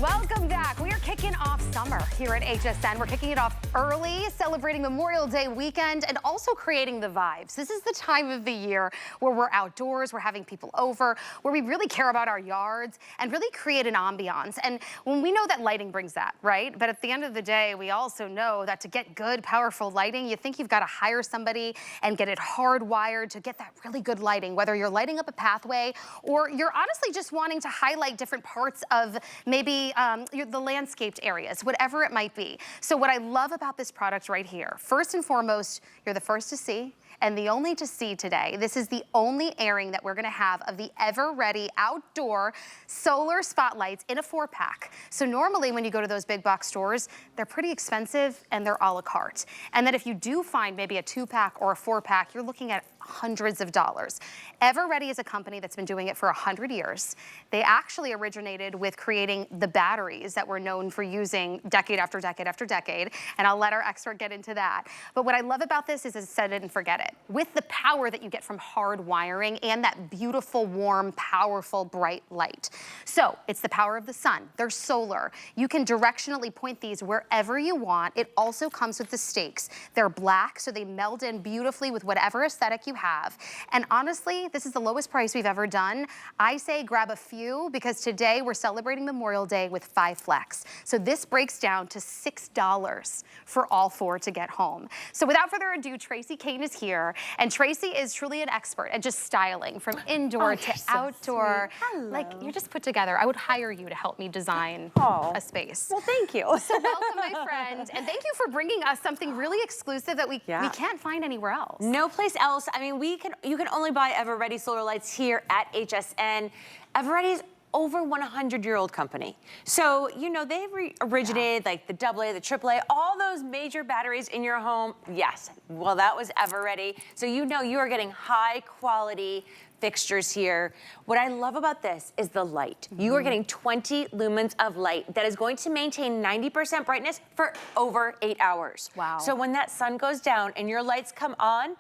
Welcome back. We are kicking off summer here at HSN. We're kicking it off early, celebrating Memorial Day weekend and also creating the vibes. This is the time of the year where we're outdoors, we're having people over, where we really care about our yards and really create an ambiance. And when we know that lighting brings that, right? But at the end of the day, we also know that to get good, powerful lighting, you think you've got to hire somebody and get it hardwired to get that really good lighting, whether you're lighting up a pathway or you're honestly just wanting to highlight different parts of maybe the landscaped areas, whatever it might be. So what I love about this product right here, first and foremost, you're the first to see and the only to see today. This is the only airing that we're gonna have of the Eveready outdoor solar spotlights in a 4-pack. So normally when you go to those big box stores, they're pretty expensive and they're a la carte. And then if you do find maybe a 2-pack or a 4-pack, you're looking at hundreds of dollars. Eveready is a company that's been doing it for 100 years. They actually originated with creating the batteries that we're known for using decade after decade after decade, and I'll let our expert get into that. But what I love about this is set it and forget it. With the power that you get from hard wiring and that beautiful, warm, powerful, bright light. So it's the power of the sun. They're solar. You can directionally point these wherever you want. It also comes with the stakes. They're black, so they meld in beautifully with whatever aesthetic you have. And honestly, this is the lowest price we've ever done. I say grab a few because today we're celebrating Memorial Day with 5 flex. So this breaks down to $6 for all 4 to get home. So without further ado, Tracy Kane is here. And Tracy is truly an expert at just styling from indoor to outdoor. Hello. Like you're just put together. I would hire you to help me design a space. Well, thank you. So welcome, my friend. And thank you for bringing us something really exclusive that we can't find anywhere else. No place else. I mean, you can only buy Eveready solar lights here at HSN. Eveready's over 100-year-old company. So, you know, they've originated like the AA, the AAA, all those major batteries in your home. Yes, well, that was Eveready. So you know you are getting high quality fixtures here. What I love about this is the light. You are getting 20 lumens of light that is going to maintain 90% brightness for over 8 hours. Wow. So when that sun goes down and your lights come on,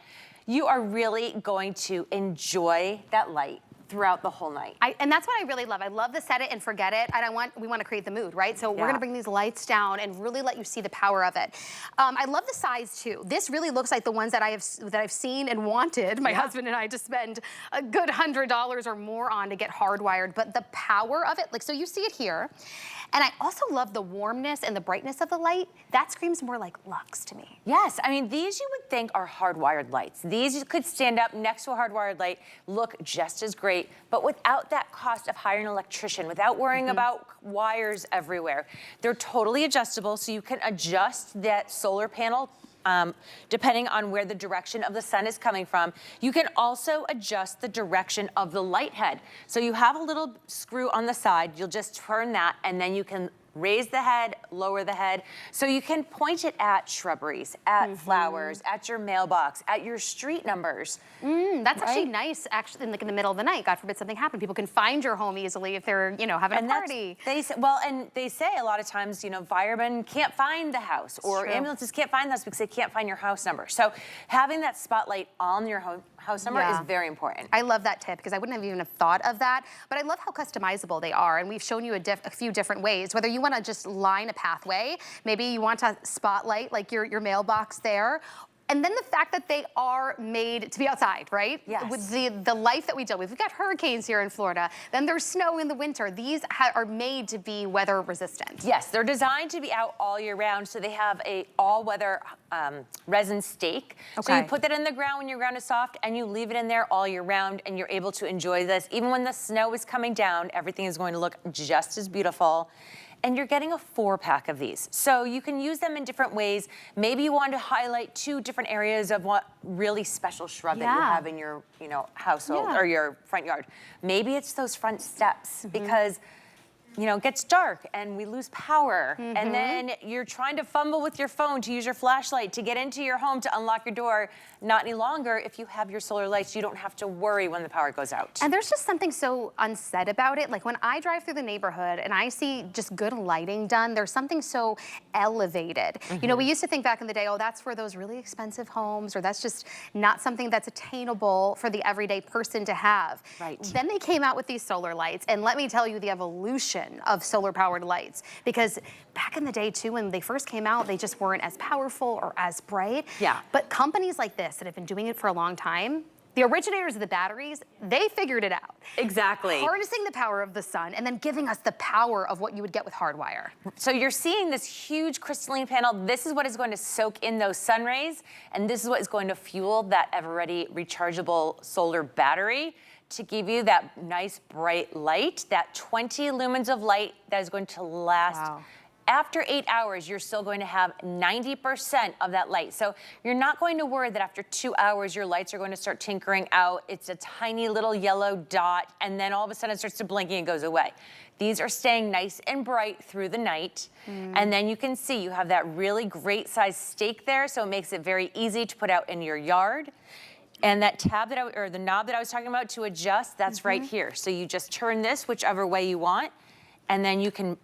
you are really going to enjoy that light throughout the whole night. And that's what I really love. I love the set it and forget it, and we want to create the mood, right? So we're gonna bring these lights down and really let you see the power of it. I love the size too. This really looks like the ones that I've seen and wanted my husband and I to spend a good $100 or more on to get hardwired. But the power of it, like, so you see it here. And I also love the warmness and the brightness of the light. That screams more like luxe to me. Yes, I mean, these you would think are hardwired lights. These could stand up next to a hardwired light, look just as great, but without that cost of hiring an electrician, without worrying about wires everywhere. They're totally adjustable, so you can adjust that solar panel depending on where the direction of the sun is coming from. You can also adjust the direction of the light head. So you have a little screw on the side, you'll just turn that and then you can raise the head, lower the head. So you can point it at shrubberies, at flowers, at your mailbox, at your street numbers. That's actually nice, actually, in the middle of the night. God forbid something happened. People can find your home easily if they're, you know, having a party. They say a lot of times, you know, firemen can't find the house or ambulances can't find the house because they can't find your house number. So having that spotlight on your house number is very important. I love that tip because I wouldn't have even thought of that, but I love how customizable they are. And we've shown you a few different ways, whether you want to just line a pathway, maybe you want to spotlight like your mailbox there. And then the fact that they are made to be outside, right? Yes. With the life that we deal with. We've got hurricanes here in Florida. Then there's snow in the winter. These are made to be weather resistant. Yes, they're designed to be out all year round. So they have a all-weather resin stake. So you put that in the ground when your ground is soft and you leave it in there all year round and you're able to enjoy this. Even when the snow is coming down, everything is going to look just as beautiful. And you're getting a 4-pack of these. So you can use them in different ways. Maybe you want to highlight 2 different areas of what really special shrub that you have in your, you know, household or your front yard. Maybe it's those front steps because you know, it gets dark and we lose power. And then you're trying to fumble with your phone to use your flashlight to get into your home to unlock your door. Not any longer. If you have your solar lights, you don't have to worry when the power goes out. And there's just something so unsaid about it. Like when I drive through the neighborhood and I see just good lighting done, there's something so elevated. You know, we used to think back in the day, oh, that's for those really expensive homes, or that's just not something that's attainable for the everyday person to have. Right. Then they came out with these solar lights, and let me tell you, the evolution evolution of solar powered lights, because back in the day too, when they first came out, they just weren't as powerful or as bright. Yeah. But companies like this that have been doing it for a long time, the originators of the batteries, they figured it out. Exactly. Harnessing the power of the sun and then giving us the power of what you would get with hardwire. So you're seeing this huge crystalline panel. This is what is going to soak in those sun rays, and this is what is going to fuel that Eveready rechargeable solar battery to give you that nice bright light, that 20 lumens of light that is going to last. Wow. After 8 hours, you're still going to have 90% of that light. So you're not going to worry that after 2 hours, your lights are going to start tinkering out. It's a tiny little yellow dot, and then all of a sudden it starts to blink and goes away. These are staying nice and bright through the night. And then you can see you have that really great size stake there, so it makes it very easy to put out in your yard. And that tab that or the knob that I was talking about to adjust, that's right here. So you just turn this whichever way you want, and then you can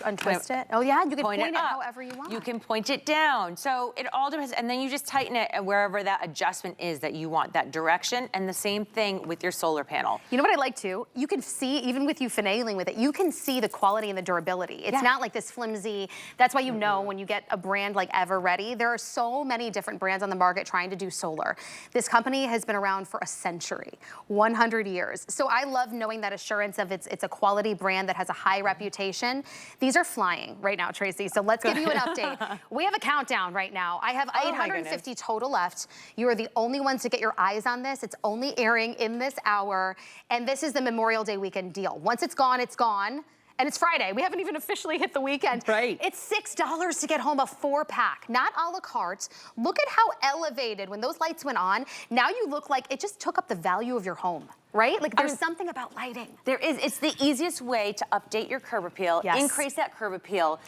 Untwist it. Oh yeah, you can point it up. however you want. You can point it down. So it all depends, and then you just tighten it wherever that adjustment is that you want, that direction, and the same thing with your solar panel. You know what I like too? You can see, even with you finagling with it, you can see the quality and the durability. It's not like this flimsy. That's why you know when you get a brand like Eveready, there are so many different brands on the market trying to do solar. This company has been around for a century, 100 years. So I love knowing that assurance of it's a quality brand that has a high reputation. These are flying right now, Tracy. So let's give you an update. We have a countdown right now. I have 850 total left. You are the only ones to get your eyes on this. It's only airing in this hour. And this is the Memorial Day weekend deal. Once it's gone, it's gone. And it's Friday. We haven't even officially hit the weekend. Right. It's $6 to get home a 4-pack, not a la carte. Look at how elevated, when those lights went on, now you look like it just took up the value of your home, right? Like there's something about lighting. There is. It's the easiest way to update your curb appeal, increase that curb appeal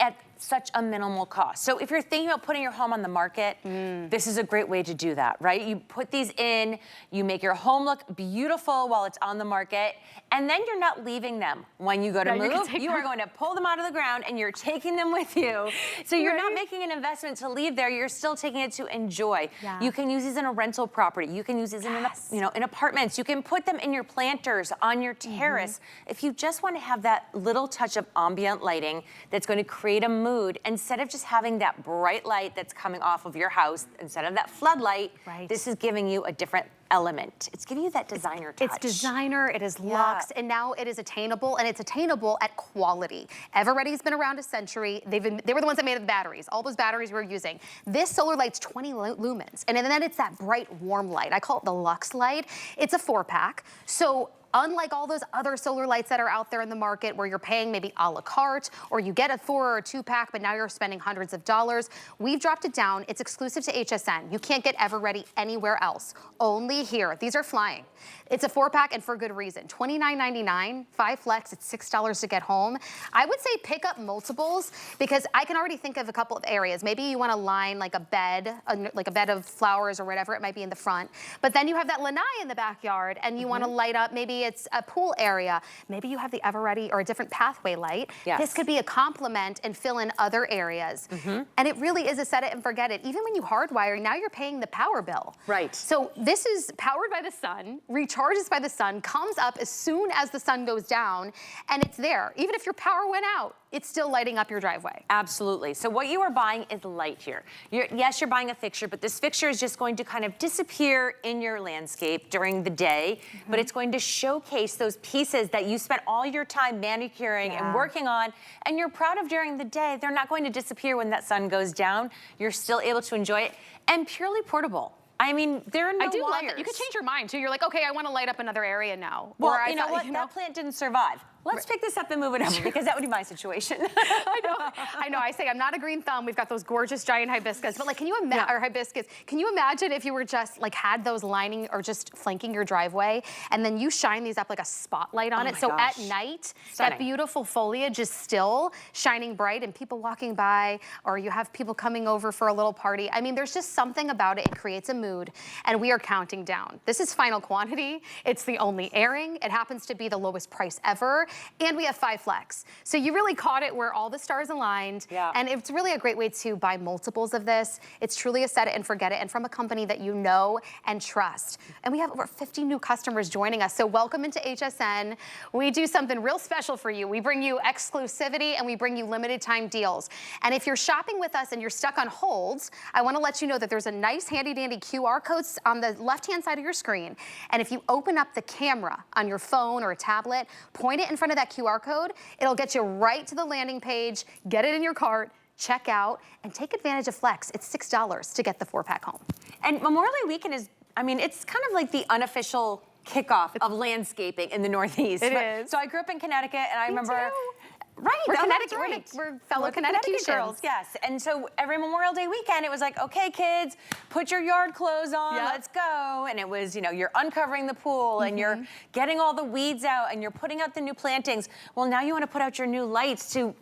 at such a minimal cost. So if you're thinking about putting your home on the market, this is a great way to do that, right? You put these in, you make your home look beautiful while it's on the market, and then you're not leaving them when you go to move. You are going to pull them out of the ground and you're taking them with you. So you're not making an investment to leave there, you're still taking it to enjoy. You can use these in a rental property. You can use these in apartments. You can put them in your planters, on your terrace. If you just want to have that little touch of ambient lighting that's going to create a mood, instead of just having that bright light that's coming off of your house, instead of that floodlight, this is giving you a different element. It's giving you that designer touch. It's designer, it is luxe, and now it is attainable, and it's attainable at quality. Eveready's been around a century. They were the ones that made the batteries. All those batteries we're using. This solar light's 20 lumens, and then it's that bright, warm light. I call it the luxe light. It's a 4-pack. So unlike all those other solar lights that are out there in the market where you're paying maybe a la carte, or you get a 4 or a 2-pack, but now you're spending hundreds of dollars, we've dropped it down. It's exclusive to HSN. You can't get Eveready anywhere else, only here. These are flying. It's a 4-pack, and for good reason. $29.99, 5 flex, it's $6 to get home. I would say pick up multiples, because I can already think of a couple of areas. Maybe you want to line like a bed of flowers or whatever it might be in the front, but then you have that lanai in the backyard, and you want to light up, maybe it's a pool area. Maybe you have the Eveready or a different pathway light. This could be a complement and fill in other areas. And it really is a set it and forget it. Even when you hardwire, now you're paying the power bill. So this is powered by the sun, recharges by the sun, comes up as soon as the sun goes down, and it's there. Even if your power went out, it's still lighting up your driveway. Absolutely. So what you are buying is light here. Yes, you're buying a fixture, but this fixture is just going to kind of disappear in your landscape during the day, but it's going to showcase those pieces that you spent all your time manicuring and working on, and you're proud of during the day. They're not going to disappear when that sun goes down. You're still able to enjoy it, and purely portable. I mean, there are no wires. Love that. You could change your mind too. You're like, okay, I want to light up another area now. Well, you know what? That plant didn't survive. Let's pick this up and move it over, because that would be my situation. I know. I say I'm not a green thumb. We've got those gorgeous giant hibiscus, but like, can you imagine, or hibiscus? Can you imagine if you were just like had those lining or just flanking your driveway, and then you shine these up like a spotlight on it? So at night, that beautiful foliage is still shining bright, and people walking by, or you have people coming over for a little party. I mean, there's just something about it. It creates a mood, and we are counting down. This is final quantity. It's the only airing. It happens to be the lowest price ever. and we have 5 flex. So you really caught it where all the stars aligned. Yeah. And it's really a great way to buy multiples of this. It's truly a set it and forget it, and from a company that you know and trust. And we have over 50 new customers joining us. So welcome into HSN. We do something real special for you. We bring you exclusivity and we bring you limited time deals. And if you're shopping with us and you're stuck on holds, I want to let you know that there's a nice handy dandy QR code on the left-hand side of your screen. And if you open up the camera on your phone or a tablet, point it in front of that QR code, it'll get you right to the landing page, get it in your cart, check out, and take advantage of Flex. It's $6 to get the 4-pack home. And Memorial Day weekend is, I mean, it's kind of like the unofficial kickoff of landscaping in the Northeast. It is. So I grew up in Connecticut, and I remember. Too. Right, We're no, Connecticut, that's right. we're fellow Connecticut girls, yes. And so every Memorial Day weekend, it was like, okay, kids, put your yard clothes on, let's go. And it was, you know, you're uncovering the pool and you're getting all the weeds out and you're putting out the new plantings. Well, now you want to put out your new lights to,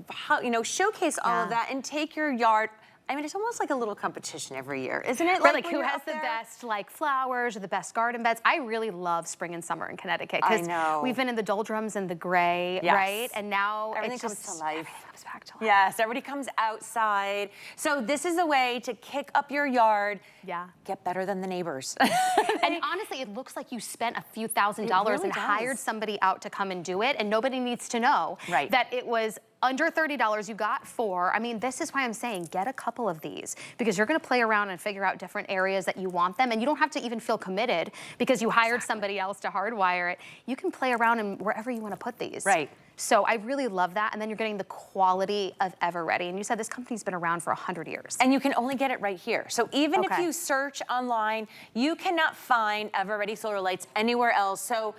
you know, showcase all of that and take your yard. I mean, it's almost like a little competition every year, isn't it? Like who has the best like flowers or the best garden beds. I really love spring and summer in Connecticut because we've been in the doldrums and the gray, right? And now everything comes to life. Everything comes back to life. Yes, everybody comes outside. So this is a way to kick up your yard. Yeah. Get better than the neighbors. And honestly, it looks like you spent a few $1,000s and hired somebody out to come and do it, and nobody needs to know that it was under $30, you got 4. I mean, this is why I'm saying get a couple of these because you're gonna play around and figure out different areas that you want them, and you don't have to even feel committed because you hired somebody else to hardwire it. You can play around in wherever you wanna put these. Right. So I really love that, and then you're getting the quality of Eveready. And you said this company's been around for 100 years. And you can only get it right here. So even if you search online, you cannot find Eveready solar lights anywhere else. So